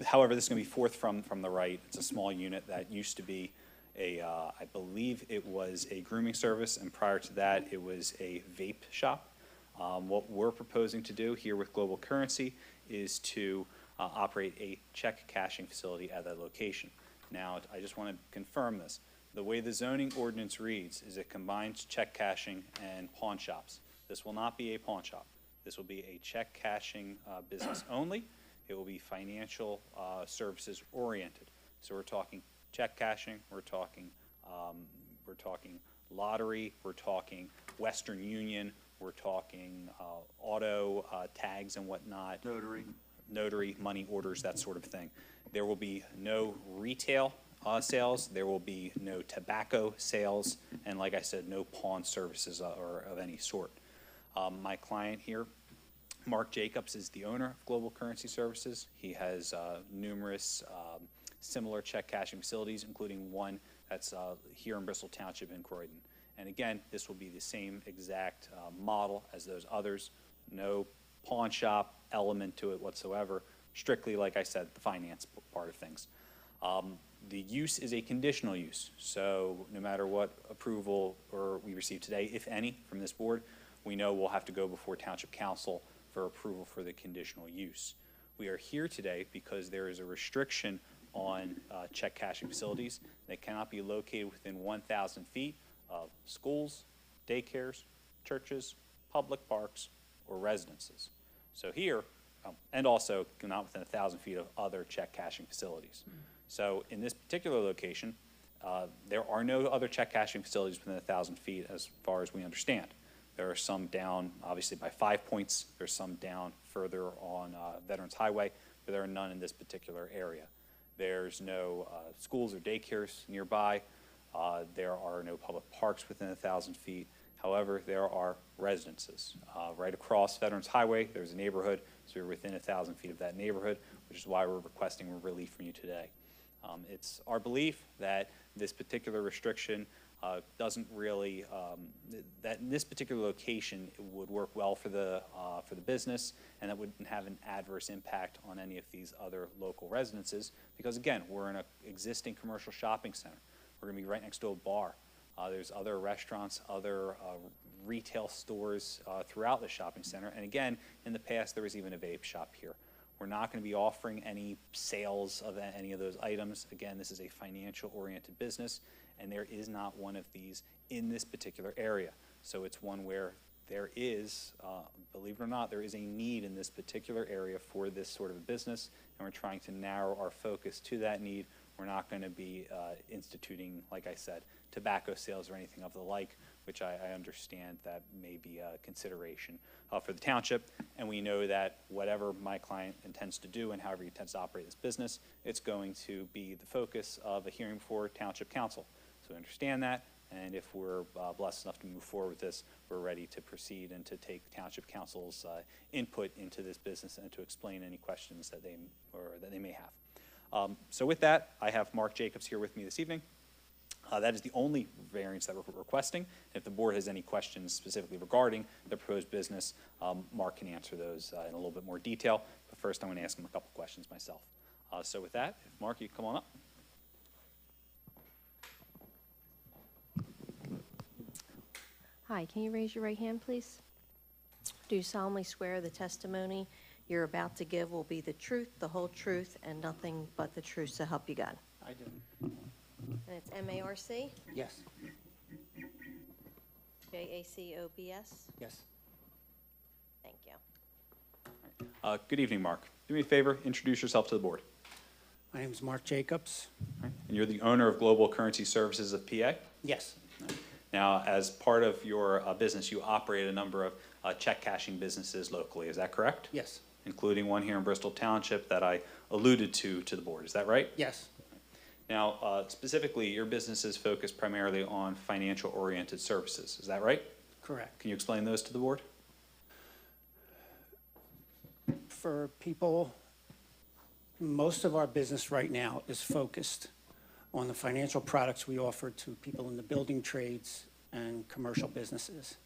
However, this is going to be fourth from the right. It's a small unit that used to be I believe it was a grooming service, and prior to that, it was a vape shop. What we're proposing to do here with Global Currency is to operate a check cashing facility at that location. Now, I just want to confirm this. The way the zoning ordinance reads is it combines check cashing and pawn shops. This will not be a pawn shop. This will be a check cashing business only. It will be financial services oriented. So we're talking check cashing, we're talking lottery, we're talking Western Union, we're talking auto tags and whatnot. Notary, money orders, that sort of thing. There will be no retail sales, there will be no tobacco sales, and like I said, no pawn services or of any sort. My client here, Mark Jacobs, is the owner of Global Currency Services. He has numerous similar check cashing facilities, including one that's here in Bristol Township in Croydon. And again, this will be the same exact model as those others. No pawn shop element to it whatsoever. Strictly, like I said, the finance part of things. The use is a conditional use, so no matter what approval we receive today, if any, from this board, we know we'll have to go before Township Council for approval for the conditional use. We are here today because there is a restriction on check cashing facilities. They cannot be located within 1,000 feet of schools, daycares, churches, public parks, or residences. So here, and also not within 1,000 feet of other check cashing facilities. So in this particular location, there are no other check cashing facilities within 1,000 feet as far as we understand. There are some down, obviously, by 5 points. There's some down further on Veterans Highway, but there are none in this particular area. There's no schools or daycares nearby. There are no public parks within 1,000 feet. However, there are residences. Right across Veterans Highway, there's a neighborhood, so we're within 1,000 feet of that neighborhood, which is why we're requesting relief from you today. It's our belief that this particular restriction doesn't really, that in this particular location it would work well for the business, and that wouldn't have an adverse impact on any of these other local residences, because again, we're in an existing commercial shopping center. We're going to be right next to a bar. There's other restaurants, other retail stores throughout the shopping center. And again, in the past, there was even a vape shop here. We're not going to be offering any sales of any of those items. Again, this is a financial-oriented business, and there is not one of these in this particular area. So it's one where there is, believe it or not, there is a need in this particular area for this sort of a business, and we're trying to narrow our focus to that need. We're not going to be instituting, like I said, tobacco sales or anything of the like, which I understand that may be a consideration for the township. And we know that whatever my client intends to do and however he intends to operate this business, it's going to be the focus of a hearing for township council. So we understand that, and if we're blessed enough to move forward with this, we're ready to proceed and to take township council's input into this business and to explain any questions that they may have. So with that, I have Mark Jacobs here with me this evening. That is the only variance that we're requesting. If the board has any questions specifically regarding the proposed business, Mark can answer those in a little bit more detail. But first, I'm going to ask him a couple questions myself. So with that, if Mark, you come on up. Hi, can you raise your right hand, please? Do you solemnly swear the testimony you're about to give will be the truth, the whole truth, and nothing but the truth, so help you God? I do. And it's M-A-R-C, Yes, J-A-C-O-B-S? yes. Thank you. Good evening, Mark. Do me a favor, introduce yourself to the board. My name is Mark Jacobs. And you're the owner of Global Currency Services of PA? Yes, Now, as part of your business, you operate a number of check cashing businesses locally, is that correct? yes, Including one here in Bristol Township that I alluded to the board, is that right? yes. Now, specifically, your business is focused primarily on financial-oriented services, is that right? Correct. Can you explain those to the board? For people, most of our business right now is focused on the financial products we offer to people in the building trades and commercial businesses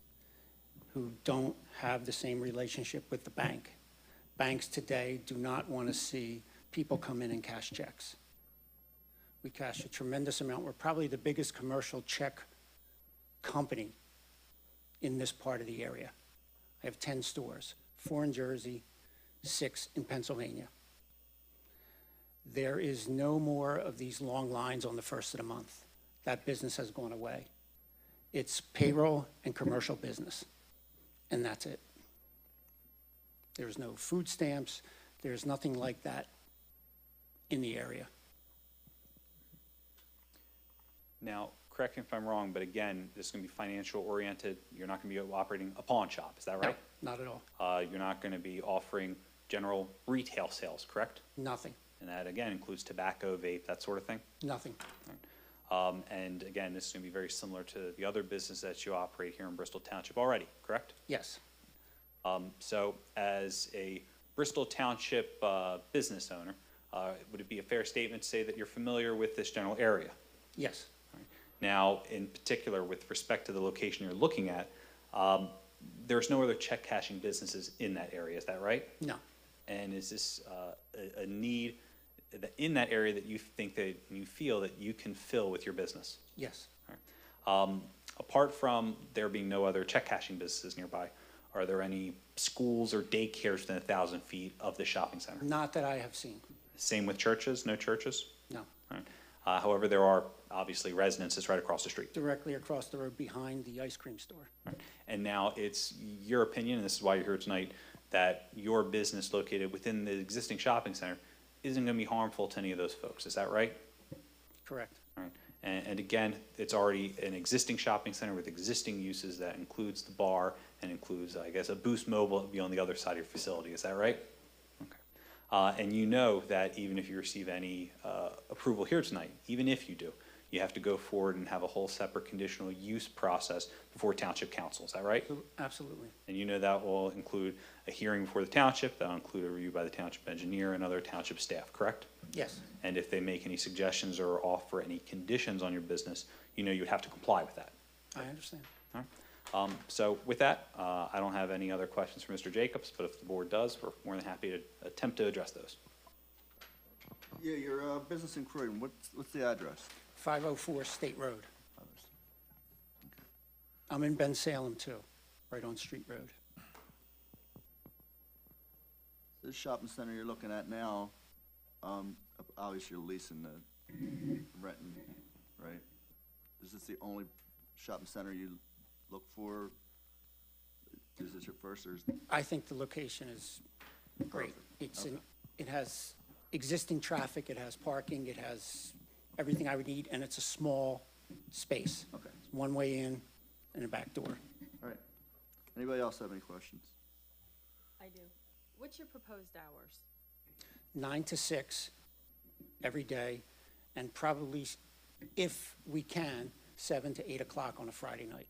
who don't have the same relationship with the bank. Banks today do not want to see people come in and cash checks. We cash a tremendous amount. We're probably the biggest commercial check company in this part of the area. I have 10 stores, 4 in Jersey, 6 in Pennsylvania. There is no more of these long lines on the first of the month. That business has gone away. It's payroll and commercial business, and that's it. There's no food stamps. There's nothing like that in the area. Now, correct me if I'm wrong, but again, this is going to be financial oriented. You're not going to be operating a pawn shop, is that right? No, not at all. You're not going to be offering general retail sales, correct? Nothing, And that, again, includes tobacco, vape, that sort of thing? nothing. And again, this is going to be very similar to the other business that you operate here in Bristol Township already, correct? Yes, So as a Bristol Township business owner, would it be a fair statement to say that you're familiar with this general area? yes, Now, in particular, with respect to the location you're looking at, there's no other check cashing businesses in that area, is that right? no. And is this a need in that area that you think that you feel that you can fill with your business? Yes. Apart from there being no other check cashing businesses nearby, are there any schools or daycares within 1,000 feet of the shopping center? Not that I have seen, Same with churches? No churches? no. All right. However, there are obviously residences right across the street. Directly across the road behind the ice cream store. Right. And now it's your opinion, and this is why you're here tonight, that your business located within the existing shopping center isn't going to be harmful to any of those folks. Is that right? Correct. All right. And again, it's already an existing shopping center with existing uses that includes the bar and includes, I guess, a Boost Mobile that would be on the other side of your facility. Is that right? Okay. And you know that even if you receive any approval here tonight, even if you do, you have to go forward and have a whole separate conditional use process before Township Council. Is that right? Absolutely. And you know that will include a hearing before the township, that'll include a review by the township engineer and other township staff, correct? Yes, And if they make any suggestions or offer any conditions on your business, you know you would have to comply with that. I understand. All right. So with that, I don't have any other questions for Mr. Jacobs, but if the board does, we're more than happy to attempt to address those. Yeah, your business in Croydon, what's the address? 504 State Road. I'm in Ben Salem too, right on Street Road. This shopping center you're looking at now, obviously you're leasing renting, right? Is this the only shopping center you look for? Is this your first, or is? I think the location is great. It has existing traffic, it has parking, it has everything I would need, and it's a small space. Okay. One way in and a back door. All right. Anybody else have any questions? I do. What's your proposed hours? 9 to 6 every day, and probably, if we can, 7 to 8 o'clock on a Friday night.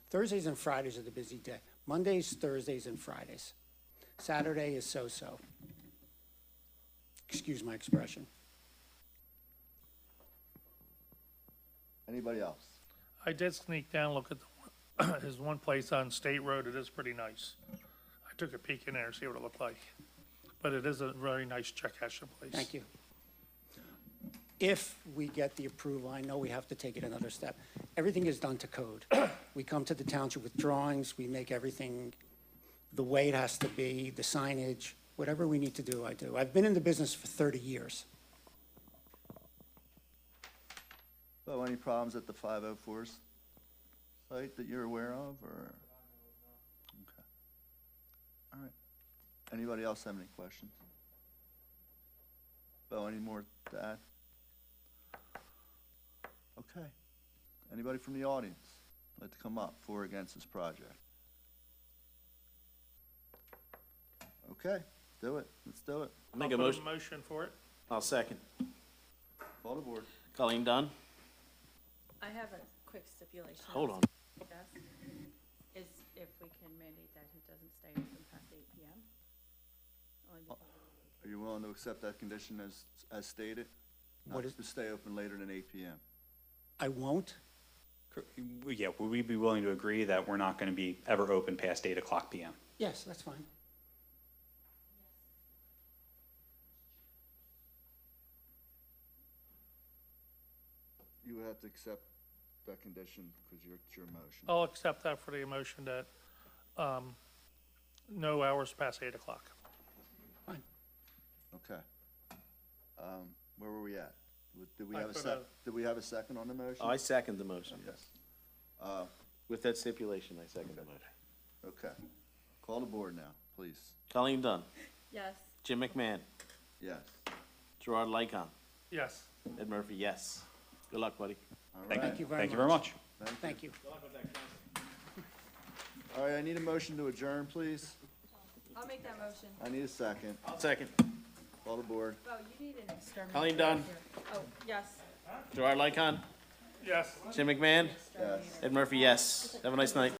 Thursdays and Fridays are the busy day. Mondays, Thursdays, and Fridays. Saturday is so-so. Excuse my expression. Anybody else? I did sneak down, look at the, there's one place on State Road, it is pretty nice. I took a peek in there to see what it looked like. But it is a very nice check cashing place. Thank you. If we get the approval, I know we have to take it another step. Everything is done to code. We come to the township with drawings, we make everything the way it has to be, the signage, whatever we need to do, I do. I've been in the business for 30 years. Oh, any problems at the 504 site that you're aware of, or? Okay. All right. Anybody else have any questions? Bo, any more to add? Okay. Anybody from the audience like to come up for or against this project? Okay, do it. Let's do it. Make I'll a put motion. motion for it. I'll second. Call the board. Colleen Dunn? I have a quick stipulation. Hold on. Yes. Is if we can mandate that he doesn't stay open past 8 PM. Only because Are you willing to accept that condition as stated? Not to stay open later than 8 PM? I won't. Yeah, would we be willing to agree that we're not going to be ever open past 8 o'clock PM? Yes, that's fine. You would have to accept that condition because it's your motion. I'll accept that for the motion that, no hours past 8 o'clock. Fine. Okay. Where were we at? Did we I have a put did we have a second on the motion? I second the motion. Yes. With that stipulation, I second the motion. Okay. Call the board now, please. Colleen Dunn? yes. Jim McMahon? Yes. Gerard Lycon? Yes. Ed Murphy, yes. Good luck, buddy. All right. Thank you very much. Thank you very much. Thank you. All right, I need a motion to adjourn, please. I'll make that motion. I need a second. I'll second. Call the board. Oh, you need an exterminator. Colleen Dunn? here. Oh, yes. Gerard Lycon? Yes. Jim McMahon? Yes. Ed Murphy, yes. Have a nice night.